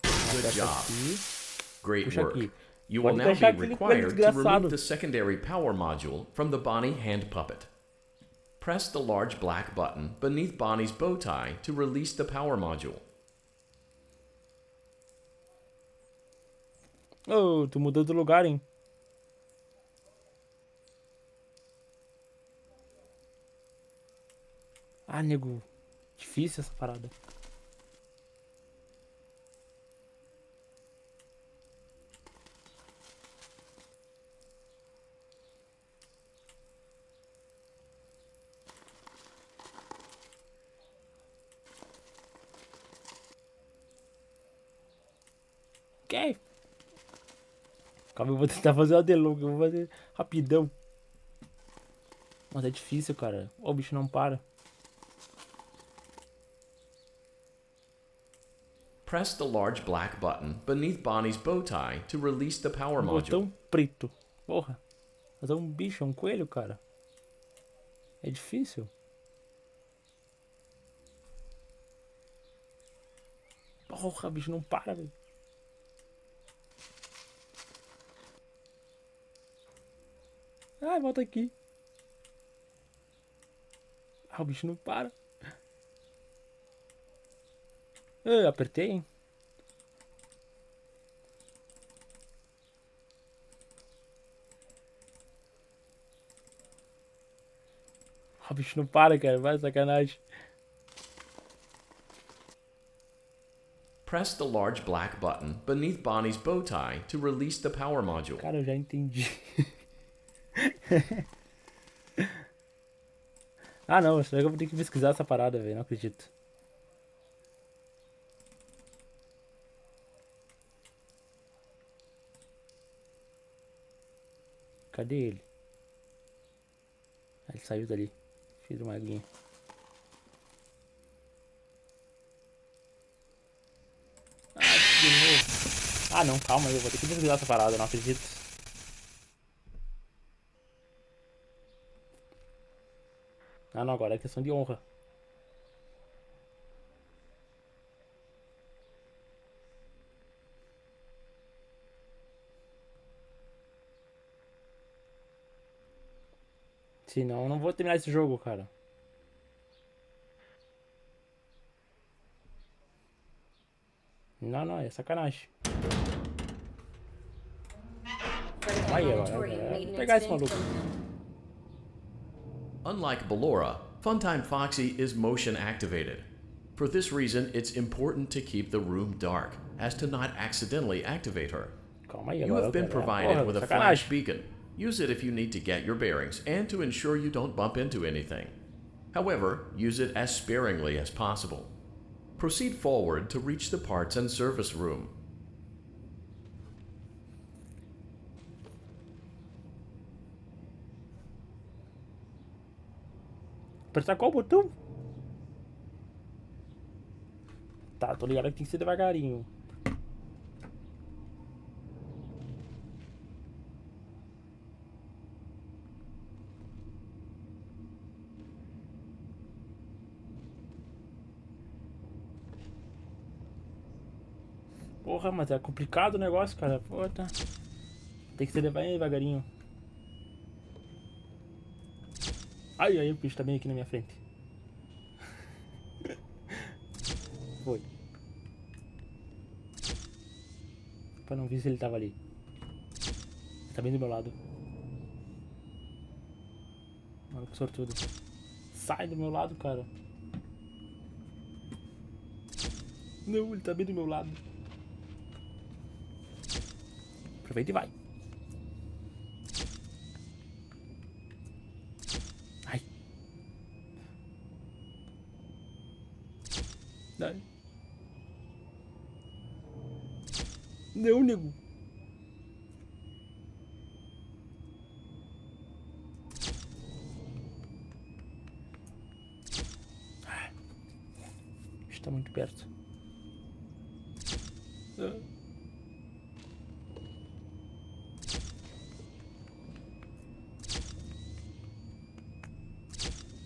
Good job. Aqui. Great Puxa work. aqui. You will Pode now deixar be aquele coelho required to remove desgraçado. the secondary power module from the Bonnie hand puppet. Press the large black button beneath Bonnie's bow tie to release the power module. Oh, tu mudou de lugar, hein? Ah, nego. Difícil essa parada. Ok. Calma, eu vou tentar fazer uma delonga, eu vou fazer rapidão. Mas é difícil, cara. O bicho não para. Press the large black button beneath Bonnie's bow tie to release the power module. Botão preto. Porra. Fazer um bicho, um coelho, cara. É difícil. Porra, bicho não para, velho. Ah, volta aqui. Ah, o bicho não para. Eu apertei, hein? Ah, o bicho não para, cara. Vai, sacanagem. Press the large black button beneath Bonnie's bow tie to release the power module. Cara, eu já entendi. Ah, não, será que eu vou ter que pesquisar essa parada, velho? Não acredito. Cadê ele? Ah, ele saiu dali. Fiz uma linha. Ah, de novo. Ah, não, calma aí. Eu vou ter que pesquisar essa parada, não acredito. Ah, não, agora é questão de honra. Senão eu não vou terminar esse jogo, cara. Não, não, é sacanagem. Aí, agora vou pegar esse maluco. Unlike Ballora, Funtime Foxy is motion activated. For this reason, it's important to keep the room dark, as to not accidentally activate her. Calma aí, You agora have been provided porra, with a sacanagem. flash beacon. Use it if you need to get your bearings and to ensure you don't bump into anything. However, use it as sparingly as possible. Proceed forward to reach the parts and service room. Apertar qual botão? Tá, tô ligado que tem que ser devagarinho. Porra, mas é complicado o negócio, cara. Pô, tá. Tem que ser devagarinho. Ai, ai, o bicho tá bem aqui na minha frente. Foi. Pra não ver se ele tava ali. Tá bem do meu lado. Mano, que sortudo. Sai do meu lado, cara. Não, ele tá bem do meu lado. Aproveita e vai. Ai. Ai. Não, nego. Está muito perto.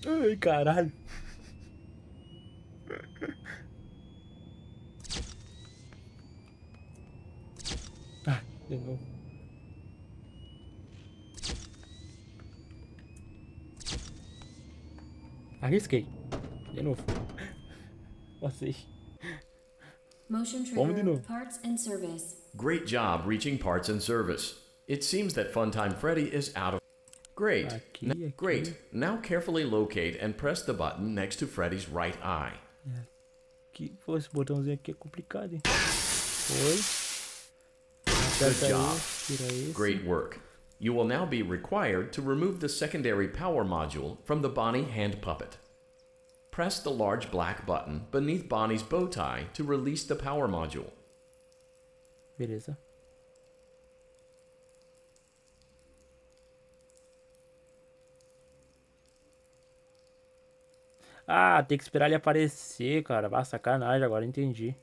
Ai, caralho. Ah, de novo. Arrisquei. De novo. Passei. Motion Vamos de trigger, novo. parts and service. Great job reaching parts and service. It seems that Funtime Freddy is out of... Great. Aqui. Great. Now carefully locate and press the button next to Freddy's right eye. Aqui. Pô, esse botãozinho aqui é complicado, hein? Foi. Good Aperta job. esse, tira esse. Great work. You will now be required to remove the secondary power module from the Bonnie hand puppet. Press the large black button beneath Bonnie's bow tie to release the power module. Beleza. Ah, tem que esperar ele aparecer, cara. Vai, sacanagem, agora entendi.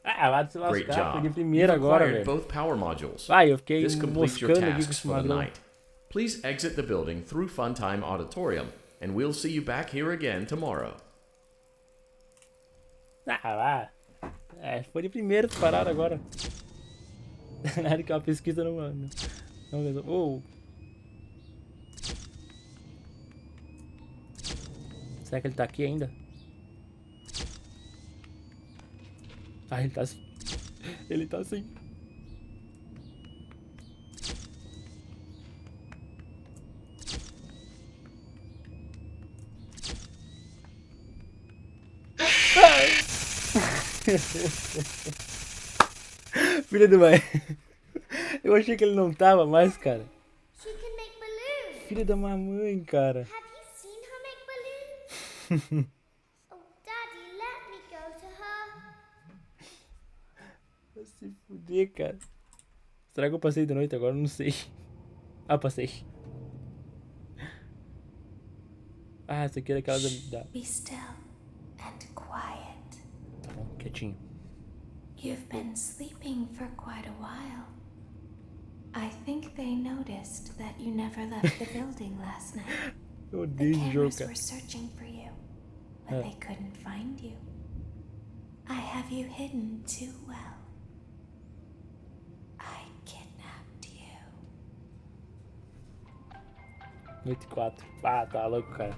Ah, vai se Great lascar, job. peguei primeiro You've agora, acquired velho. both power modules. Vai, eu fiquei This completes your moscando aqui com tasks esse for the magrão. night. Please exit the building through Funtime Auditorium, and we'll see you back here again tomorrow. Ah, vai. É, foi de primeiro parado agora. Na hora que a pesquisa não resolve. Oh. Será que ele tá aqui ainda? Ah, ele tá assim. Ele tá assim. Filha do mãe. Eu achei que ele não tava mais, cara. She can make balloons. Filha da mamãe, cara. Have you seen her make balloons? Oh, Daddy, let me go to her. Vai se fuder, cara. Será que eu passei de noite agora? Não sei. Ah, passei. Ah, essa aqui é daquela da... Be still and quiet. Tá bom, quietinho. You've been sleeping for quite a while. I think they noticed that you never left the building last night. Eu The odeio esse jogo, cameras cara. were searching for you, but they couldn't find you. I have you hidden too well. I kidnapped you. Noite 4. Ah, tá louco, cara.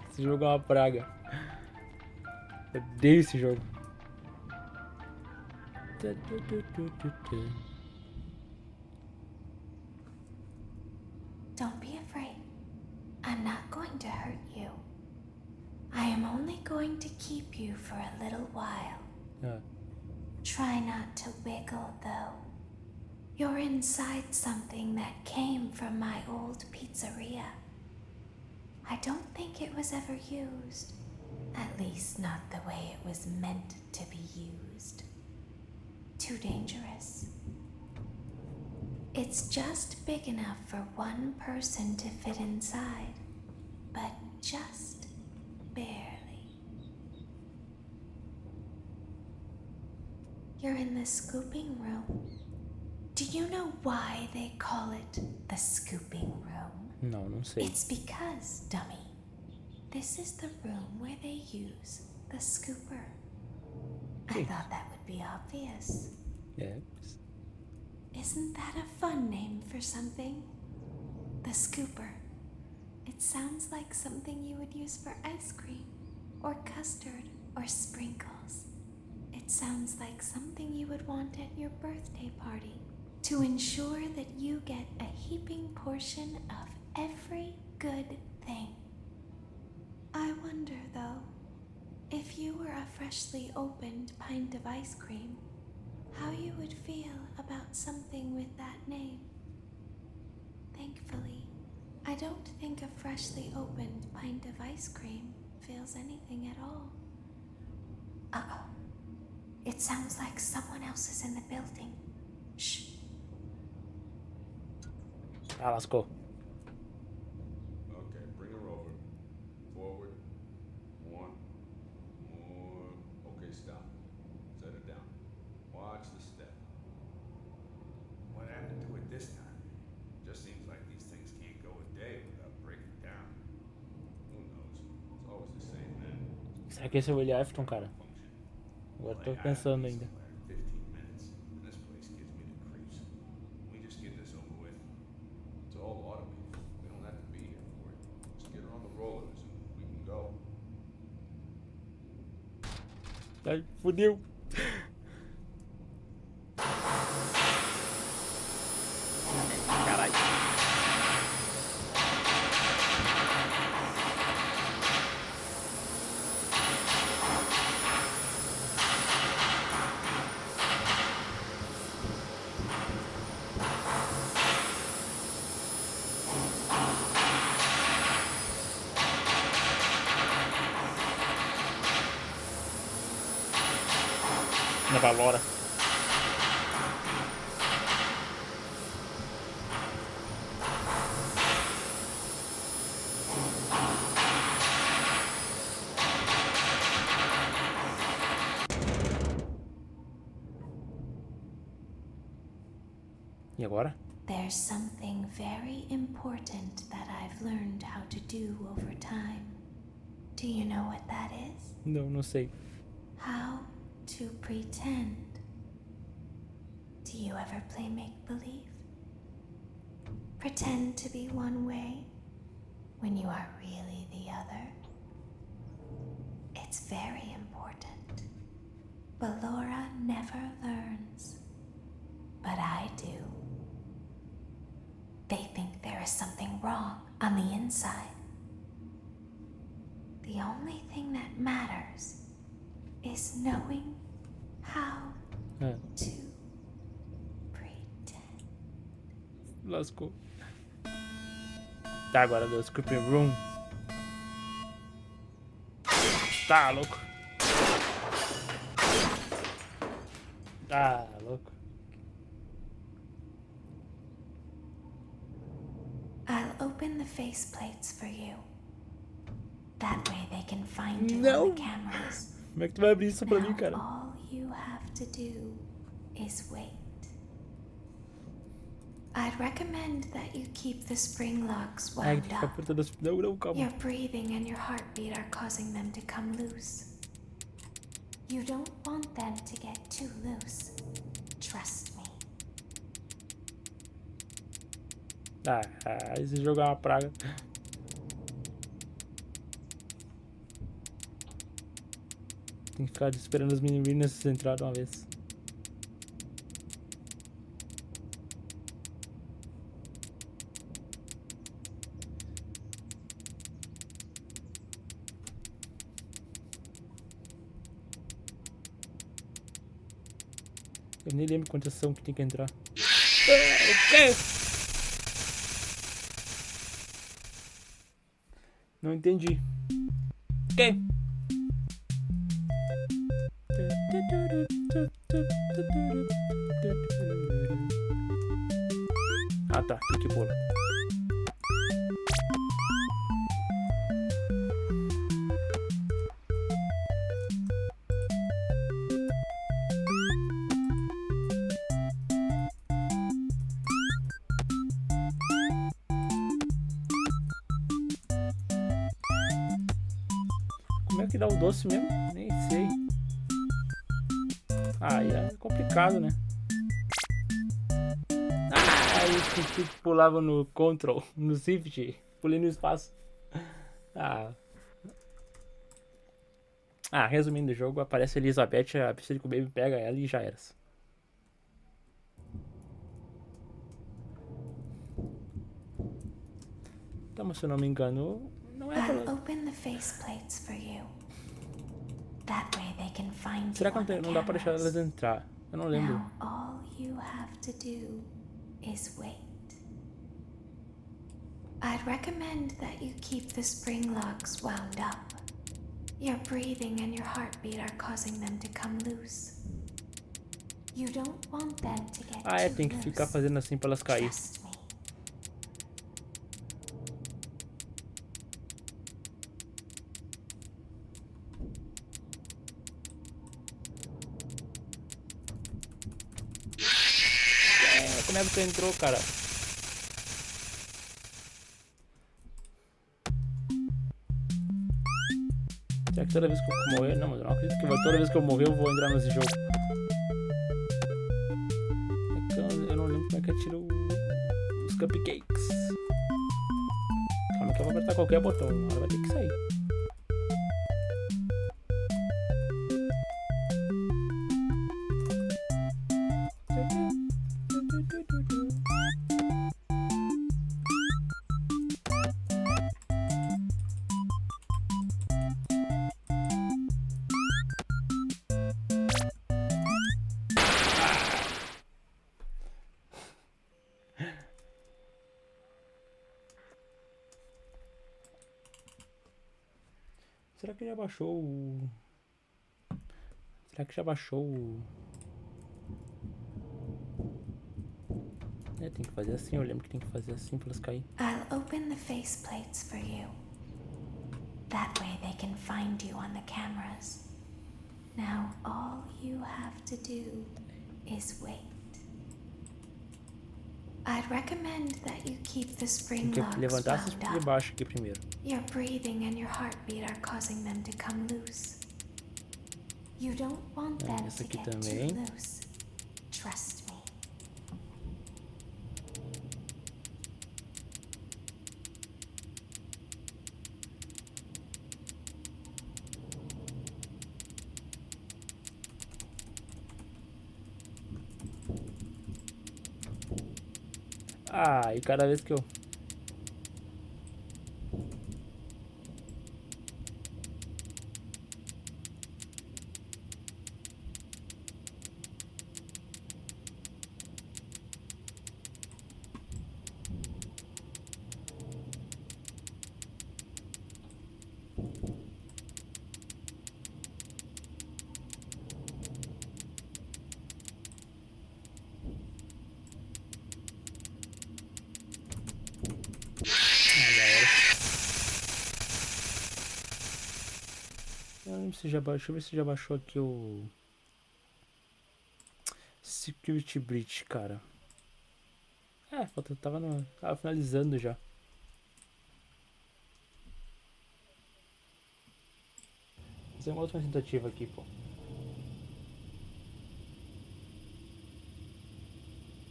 Esse jogo é uma praga. Eu odeio esse jogo. Don't be afraid. I'm not going to hurt you. I am only going to keep you for a little while. Try not to wiggle, though. You're inside something that came from my old pizzeria. I don't think it was ever used. At least not the way it was meant to be used. Too dangerous. It's just big enough for one person to fit inside, but just barely. You're in the scooping room. Do you know why they call it the scooping room? Não sei. It's because, dummy, this is the room where they use the scooper. I thought that would be obvious. É. Isn't that a fun name for something? The scooper. It sounds like something you would use for ice cream, or custard, or sprinkles. It sounds like something you would want at your birthday party to ensure that you get a heaping portion of every good thing. I wonder, though, if you were a freshly opened pint of ice cream, how you would feel about something with that name. Thankfully, I don't think a freshly opened pint of ice cream feels anything at all. Uh-oh. It sounds like someone else is in the building. Shh. Ah, lascou. Okay, bring her over. Forward. One. More. Okay, stop. Set it down. Watch the step. What happened to it this time? Just seems like these things can't go a day without breaking down. Who knows? It's always the same then. Será que esse é o Afton, cara? Agora tô pensando ainda. 15 minutes. And this place gives me the creeps. We just get this over with. It's all automated. We don't have to be here for it. Just get her on the rollers and we can go. Ai, fudeu. Caralho. Na Valora. E agora? There's something very important that I've learned how to do over time. Do you know what that is? Não sei. How to pretend. Do you ever play make-believe? Pretend to be one way when you are really the other. It's very important. Ballora never learns, but I do. They think there is something wrong on the inside. The only thing that matters is knowing Lascou. Tá, agora do Scripting Room. Tá louco. Tá louco. I'll open the faceplates for you. That way they can find you Não. on the cameras. Como é que tu vai abrir isso pra mim, cara? All you have to do is wait. I'd recommend that you keep the spring locks wound up. Não, calma. Your breathing and your heartbeat are causing them to come loose. You don't want them to get too loose. Trust me. Esse jogo é uma praga. Tem que ficar esperando as meninas entrarem uma vez. Eu nem lembro quantas são que tem que entrar. O quê? Não entendi. Quem? Ah tá, que pula. Como é que dá o doce mesmo? Nem sei. Aí é complicado, né? Aí eu pulava no Ctrl, no Shift, pulei no espaço. Resumindo o jogo, aparece a Elizabeth, a piscina que o Baby pega ela e já era. Então, se eu não me engano, não é pra... Será que não dá pra deixar elas entrar? Eu não lembro. Now, all you have to do is wait. I'd recommend that you keep the spring locks wound up. Your breathing and your heartbeat are causing them to come loose. You don't want them to get too tem que ficar loose. fazendo assim pra elas caírem. Trust me. Como é que tu entrou, cara? Será que toda vez que eu morrer... Não, mas eu não acredito que toda vez que eu morrer eu vou entrar nesse jogo. Eu não lembro como é que eu tiro os cupcakes. Calma que eu vou apertar qualquer botão. Agora vai ter que sair. Será que já baixou o... Será que já baixou o... Tem que fazer assim, eu lembro que tem que fazer assim pra elas caírem. I'll open the faceplates for you. That way they can find you on the cameras. Now all you have to do is wait. I'd recommend that you keep the spring Tem locks que levantar essas wound de up. baixo aqui primeiro. Your breathing and your heartbeat are causing them to come loose. You don't want them Essa to aqui get também. too loose. Trust me. E cada vez que eu... se já baixou. Deixa eu ver se já baixou aqui o Security Breach, cara. Tava finalizando já. Vou fazer uma outra tentativa aqui, pô.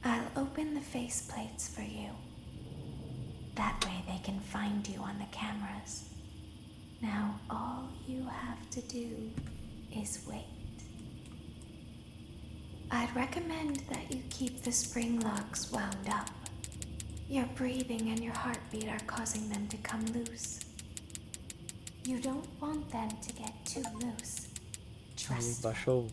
I'll open the faceplates for you. That way they can find you on the cameras. Now all you have to do is wait. I'd recommend that you keep the spring locks wound up. Your breathing and your heartbeat are causing them to come loose. You don't want them to get too loose. Trust me. Baixou.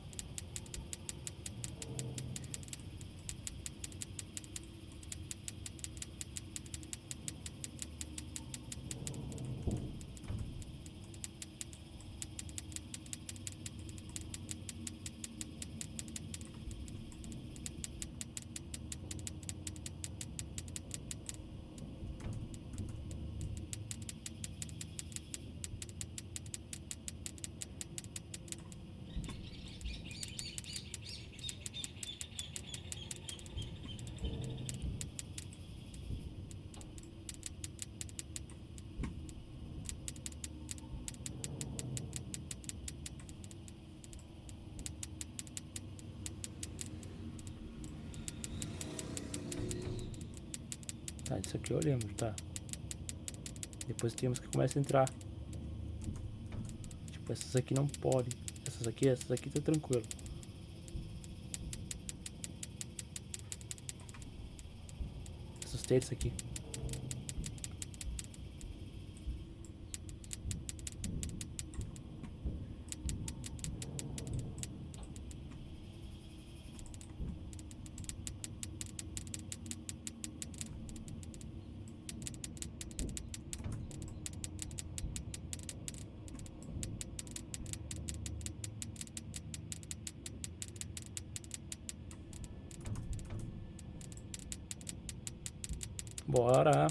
Tá, isso aqui eu lembro, tá. Depois temos que começar a entrar. Tipo, essas aqui não podem. Essas aqui tá tranquilo. Assustei disso aqui. Bora.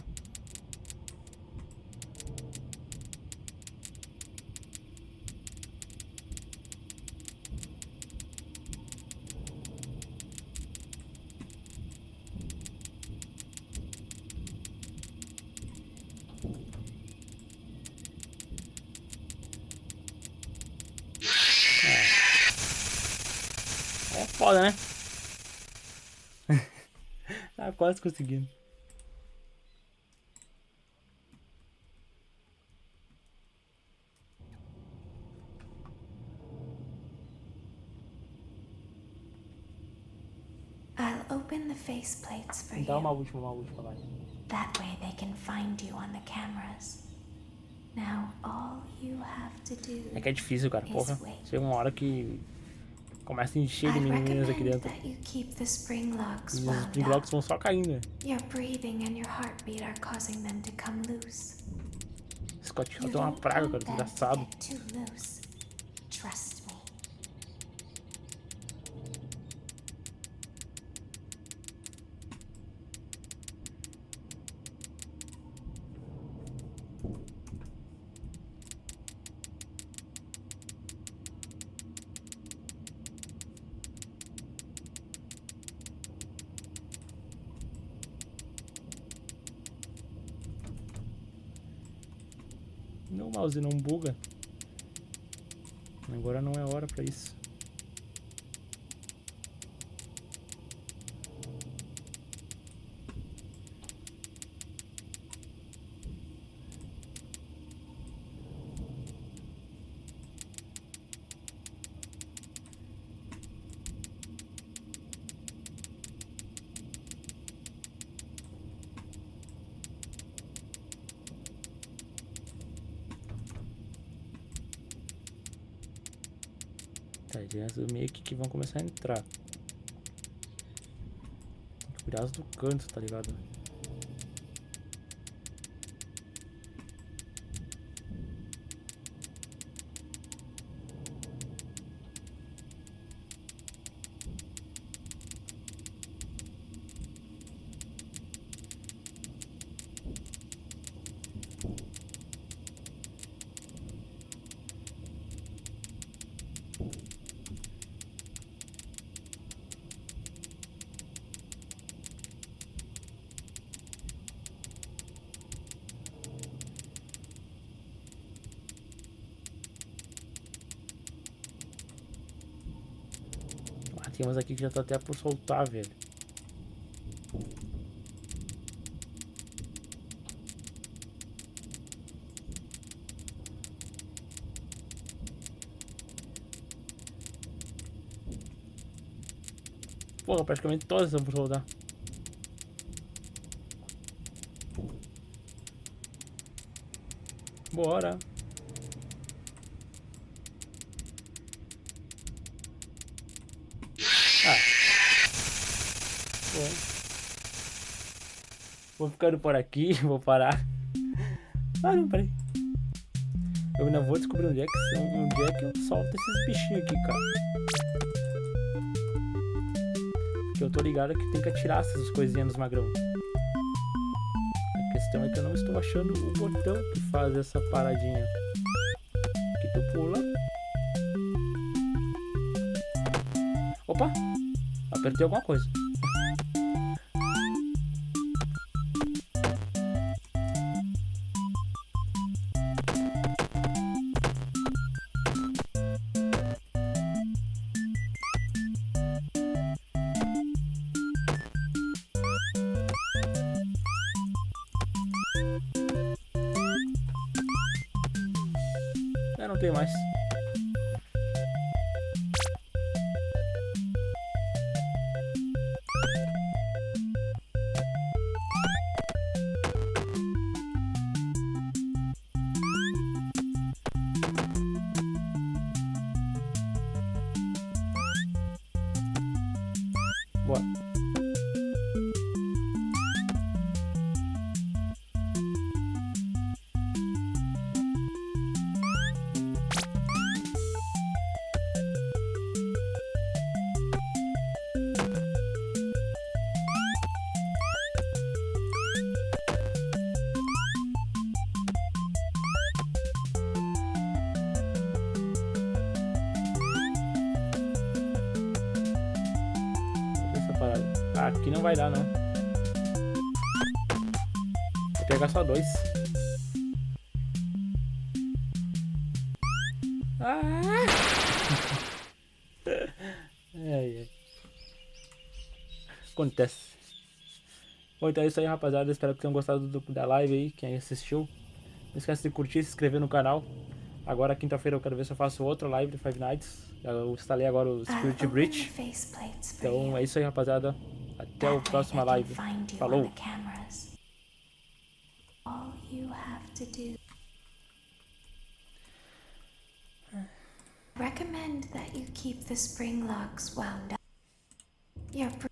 É foda, né? Tá quase conseguindo. I'll open the faceplates for Dá you. uma última, vai. That way they can find you on the cameras. Now all you have to do É que é difícil, cara, porra. Chega uma hora que começa a encher de meninas aqui dentro. E os spring locks vão só caindo, né? Scott Hill tem uma praga, cara, desgraçado. Trust me. Não, mouse não buga. Agora não é hora pra isso. Tá, eles meio que vão começar a entrar. Tem que cuidar do canto, tá ligado? Tem umas aqui que já tá até por soltar, velho. Porra, praticamente todas estão por soltar. Bora. Ah. Bom. Vou ficando por aqui, vou parar. Ah, não, peraí. Eu ainda vou descobrir onde é que eu solto esses bichinhos aqui, cara. Porque eu tô ligado que tem que atirar essas coisinhas dos magrão. A questão é que eu não estou achando o botão que faz essa paradinha. Aqui tu pula. Opa! Apertei alguma coisa. Não tem mais. Bora. Ah, aqui não vai dar, não. Vou pegar só 2. Ah! Ai. Acontece. Bom, então é isso aí, rapaziada. Espero que tenham gostado da live aí, quem assistiu. Não esquece de curtir, se inscrever no canal. Agora, quinta-feira, eu quero ver se eu faço outra live de Five Nights. Eu instalei agora o Security Breach. Então é isso aí, rapaziada. Até a próxima live. Falou! Recommend that you keep the spring locks wound up.